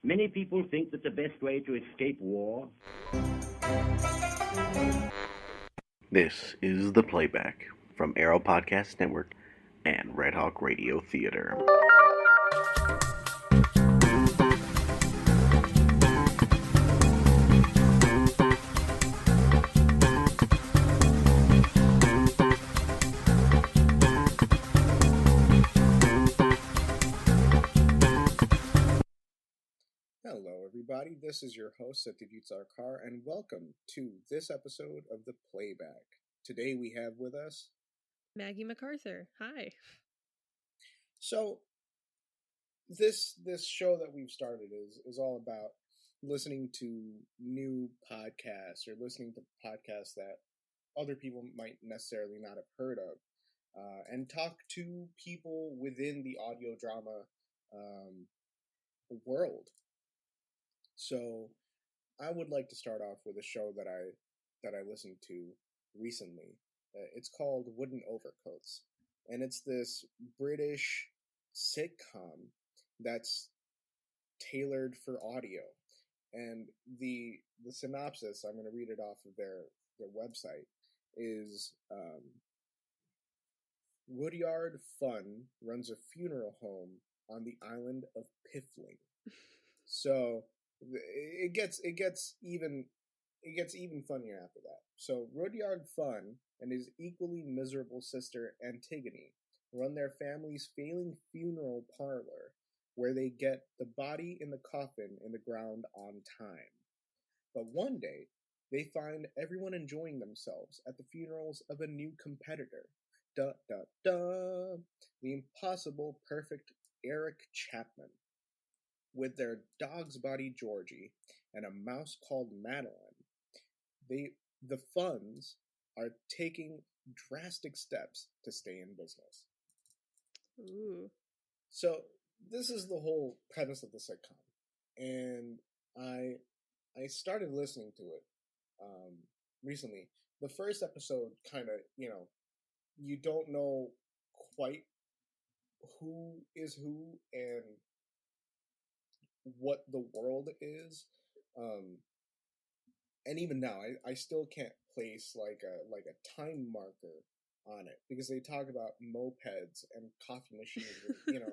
Many people think that the best way to escape war. This is The Playback from Arrow Podcast Network and Red Hawk Radio Theater. Hello, everybody. This is your host, Satyajit Sarkar, and welcome to this episode of The Playback. Today we have with us Maggie McArthur. Hi. So, this show that we've started is all about listening to new podcasts or listening to podcasts that other people might necessarily not have heard of, and talk to people within the audio drama world. So, I would like to start off with a show that I listened to recently. It's called Wooden Overcoats, and it's this British sitcom that's tailored for audio. And the synopsis, I'm going to read it off of their website, is Rudyard Funn runs a funeral home on the island of Piffling. So it gets even funnier after that. So Rudyard Funn and his equally miserable sister Antigone run their family's failing funeral parlor, where they get the body in the coffin in the ground on time. But one day, they find everyone enjoying themselves at the funerals of a new competitor. Da da da! The impossible perfect Eric Chapman. With their dog's body Georgie and a mouse called Madeline, the Funns are taking drastic steps to stay in business. Ooh. So this is the whole premise of the sitcom, and I started listening to it recently. The first episode kind of, you don't know quite who is who and what the world is, and even now I still can't place like a time marker on it, because they talk about mopeds and coffee machines and,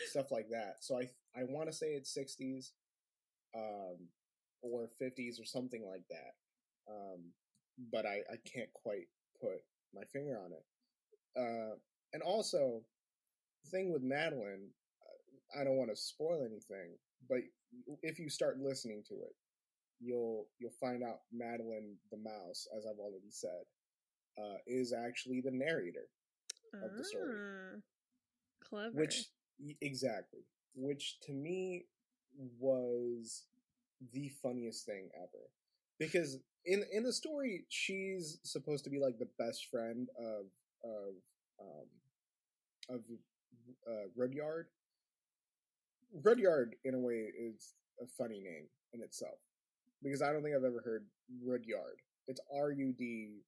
stuff like that. So I want to say it's 60s or 50s or something like that, but I can't quite put my finger on it. And also, the thing with Madeline, I don't want to spoil anything, but if you start listening to it, you'll find out Madeline the mouse, as I've already said, is actually the narrator of the story. Clever. Which to me was the funniest thing ever, because in the story she's supposed to be like the best friend of Rudyard. Rudyard, in a way, is a funny name in itself, because I don't think I've ever heard Rudyard. It's Rudyard.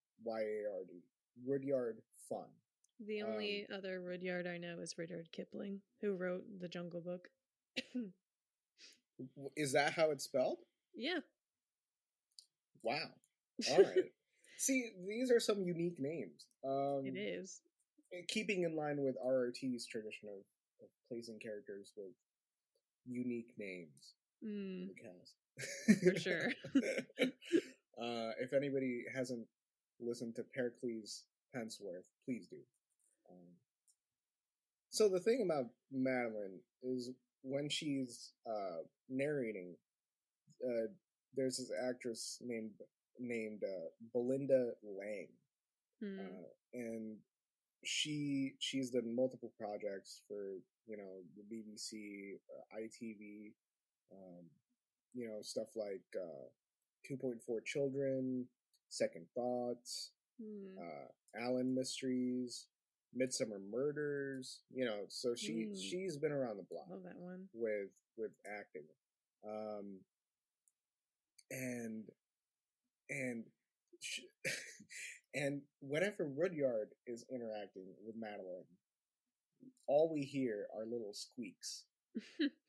Rudyard Funn. The only other Rudyard I know is Rudyard Kipling, who wrote The Jungle Book. Is that how it's spelled? Yeah. Wow. All right. See, these are some unique names. It is. Keeping in line with RRT's tradition of placing characters with unique names in the cast. For sure. If anybody hasn't listened to Pericles Penceworth, please do. So the thing about Madeline is, when she's narrating, there's this actress named Belinda Lang, and she's done multiple projects for the BBC, ITV, stuff like 2.4 Children, Second Thoughts, Allen Mysteries, Midsummer Murders. So she's been around the block. Love that one. with acting, and and whenever Rudyard is interacting with Madeline, all we hear are little squeaks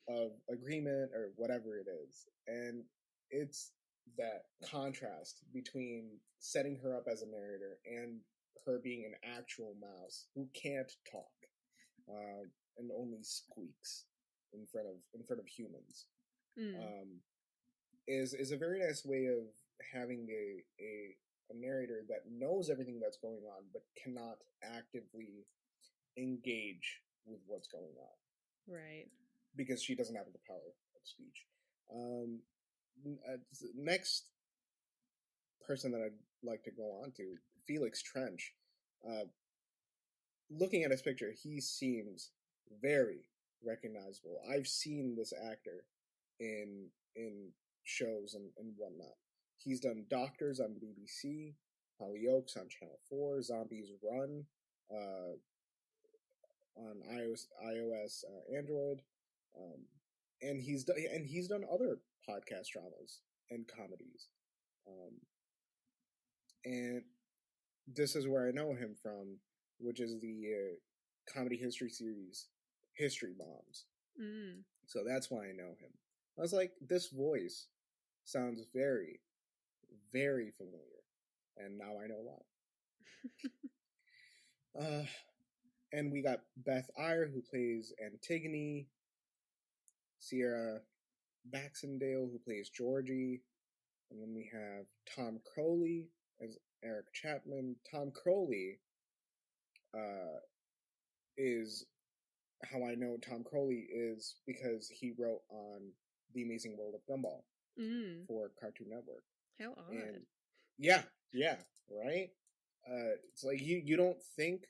of agreement or whatever it is. And it's that contrast between setting her up as a narrator and her being an actual mouse who can't talk and only squeaks in front of humans. Is a very nice way of having a narrator that knows everything that's going on but cannot actively engage with what's going on. Right. Because she doesn't have the power of speech. Next person that I'd like to go on to, Felix Trench. Looking at his picture, he seems very recognizable. I've seen this actor in shows and whatnot. He's done Doctors on BBC, Hollyoaks on Channel 4, Zombies Run on iOS, Android, and he's done other podcast dramas and comedies, and this is where I know him from, which is the comedy history series History Bombs. So that's why I know him. I was like, this voice sounds very, very familiar, and now I know why. And we got Beth Eyre, who plays Antigone, Sierra Baxendale, who plays Georgie, and then we have Tom Crowley as Eric Chapman. Tom Crowley is how I know Tom Crowley is because he wrote on The Amazing World of Gumball for Cartoon Network. How odd. And yeah, right? It's like you don't think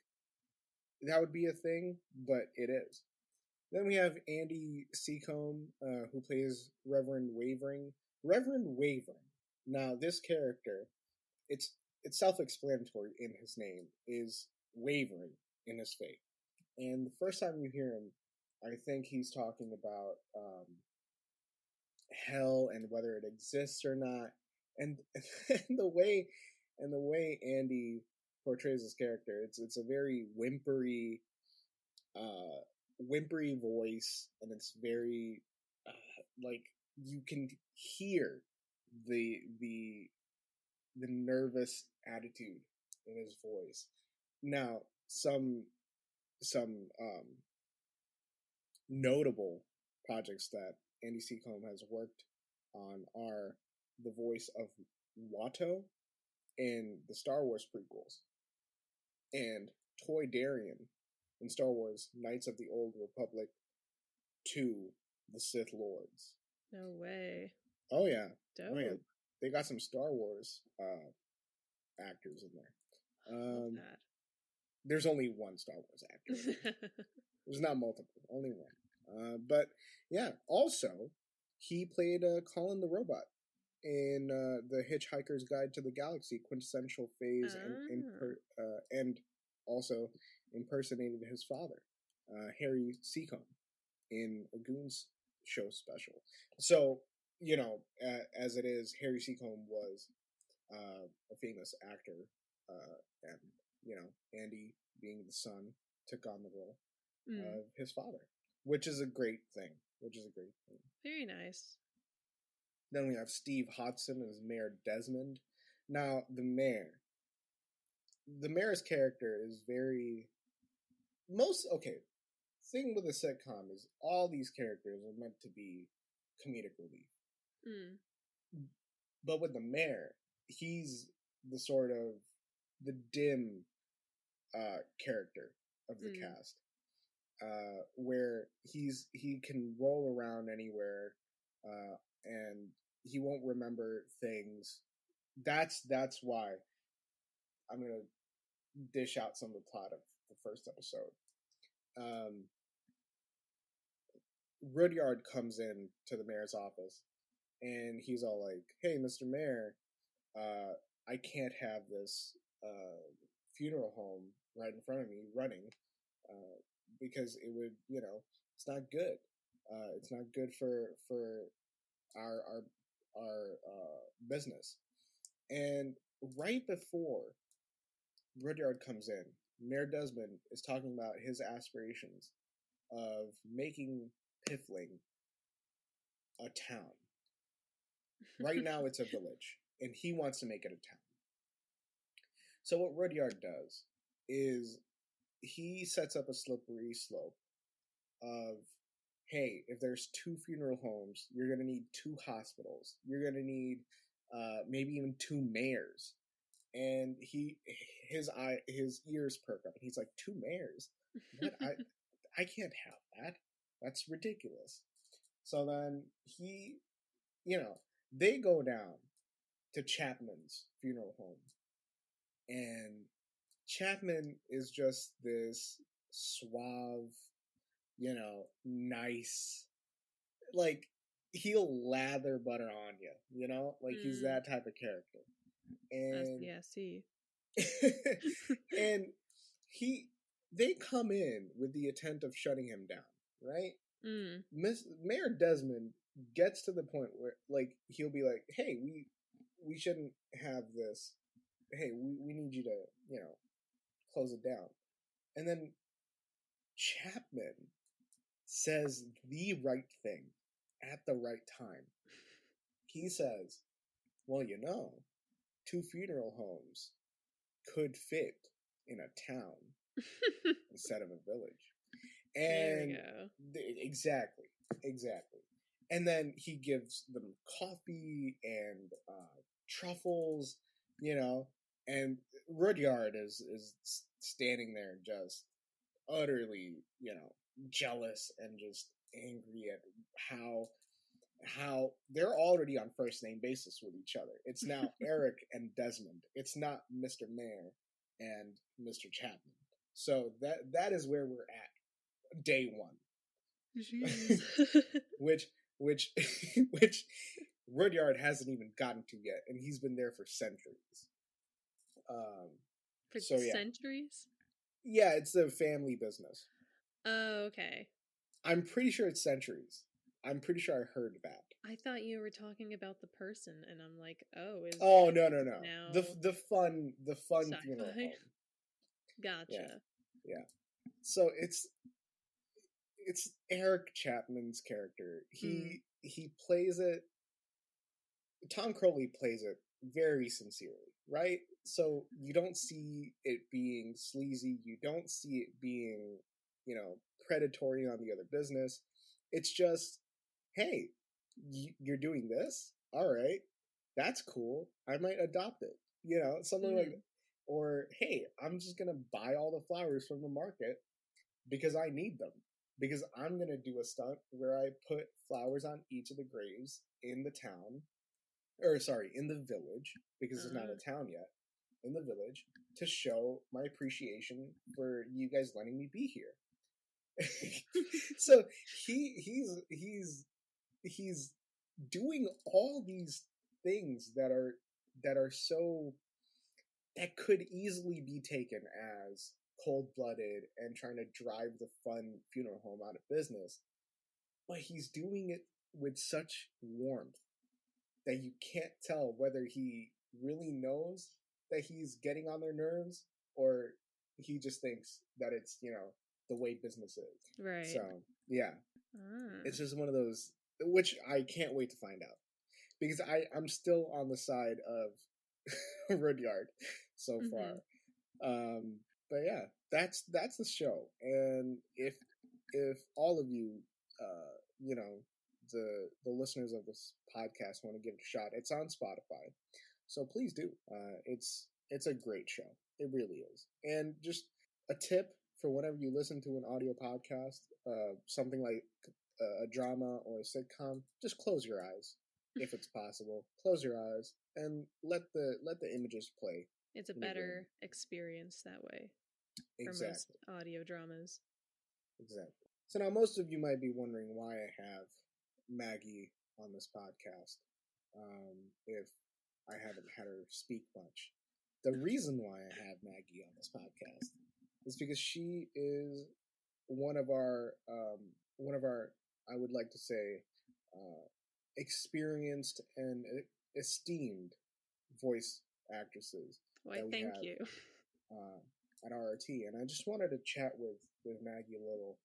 that would be a thing, but it is. Then we have Andy Seacombe, who plays Reverend Wavering. Reverend Wavering. Now, this character, it's self-explanatory in his name, is wavering in his faith. And the first time you hear him, I think he's talking about hell and whether it exists or not. And the way Andy portrays his character, it's a very whimpery voice, and it's very like you can hear the nervous attitude in his voice. Now, some notable projects that Andy Seacombe has worked on are the voice of Watto in the Star Wars prequels, and Toy Darien in Star Wars Knights of the Old Republic 2, The Sith Lords. No way. Oh yeah. Dope. Oh yeah. They got some Star Wars actors in there. Love that. There's only one Star Wars actor. There's not multiple, only one. But yeah, also he played Colin the Robot in the Hitchhiker's Guide to the Galaxy quintessential phase, and also impersonated his father, Harry Seacombe, in a Goons show special. So, as it is, Harry Seacombe was a famous actor, and, Andy, being the son, took on the role of his father, which is a great thing. Very nice. Then we have Steve Hodson as Mayor Desmond. Now, the mayor's character is thing with a sitcom is all these characters are meant to be comedic relief. But with the mayor, he's the sort of the dim character of the cast, where he can roll around anywhere, and he won't remember things. That's why I'm gonna dish out some of the plot of the first episode. Rudyard comes in to the mayor's office, and he's all like, "Hey, Mr. Mayor, I can't have this funeral home right in front of me running, because it would, it's not good. It's not good for our business." And right before Rudyard comes in, Mayor Desmond is talking about his aspirations of making Piffling a town. Right now it's a village, and he wants to make it a town. So what Rudyard does is he sets up a slippery slope of, hey, if there's 2 funeral homes, you're going to need 2 hospitals. You're going to need maybe even 2 mayors. And his ears perk up, and he's like, 2 mayors? What? I can't have that. That's ridiculous. So then they go down to Chapman's funeral home, and Chapman is just this suave, nice, like, he'll lather butter on you, like he's that type of character. And see. and they come in with the intent of shutting him down, right? Mayor Desmond gets to the point where, like, he'll be like, hey, we shouldn't have this. Hey, we need you to, close it down. And then Chapman says the right thing at the right time. He says, well, 2 funeral homes could fit in a town instead of a village. And there we go. Exactly. And then he gives them coffee and truffles, and Rudyard is standing there just utterly, jealous and just angry at how they're already on first name basis with each other. It's now Eric and Desmond. It's not Mr. Mayor and Mr. Chapman. So that is where we're at day one. which Rudyard hasn't even gotten to yet, and he's been there for centuries. Centuries? Yeah, it's a family business. Oh, okay. I'm pretty sure it's centuries. I'm pretty sure I heard that. I thought you were talking about the person, and I'm like, oh no. Now The fun sci-fi? Funeral home. Gotcha. Yeah. So it's Eric Chapman's character. He plays it. Tom Crowley plays it very sincerely, right? So you don't see it being sleazy. You don't see it being, predatory on the other business. It's just, hey, you're doing this? All right. That's cool. I might adopt it. Something like that. Or, hey, I'm just going to buy all the flowers from the market because I need them. Because I'm going to do a stunt where I put flowers on each of the graves in the town, in the village, because it's not a town yet, in the village, to show my appreciation for you guys letting me be here. So he's doing all these things that could easily be taken as cold-blooded and trying to drive the fun funeral home out of business, but he's doing it with such warmth that you can't tell whether he really knows that he's getting on their nerves or he just thinks that it's, the way business is. Right. So, yeah. It's just one of those, which I can't wait to find out. Because I'm still on the side of Rudyard so far. But yeah, that's the show. And if all of you, the listeners of this podcast want to give it a shot, it's on Spotify. So please do. It's a great show. It really is. And just a tip for whenever you listen to an audio podcast, something like a drama or a sitcom, just close your eyes if it's possible. Close your eyes and let the images play. It's a better experience that way. Exactly. For most audio dramas. Exactly. So now most of you might be wondering why I have Maggie on this podcast, if I haven't had her speak much. The reason why I have Maggie on this podcast is because she is one of our, I would like to say, experienced and esteemed voice actresses. Why, thank you. at RRT, and I just wanted to chat with Maggie a little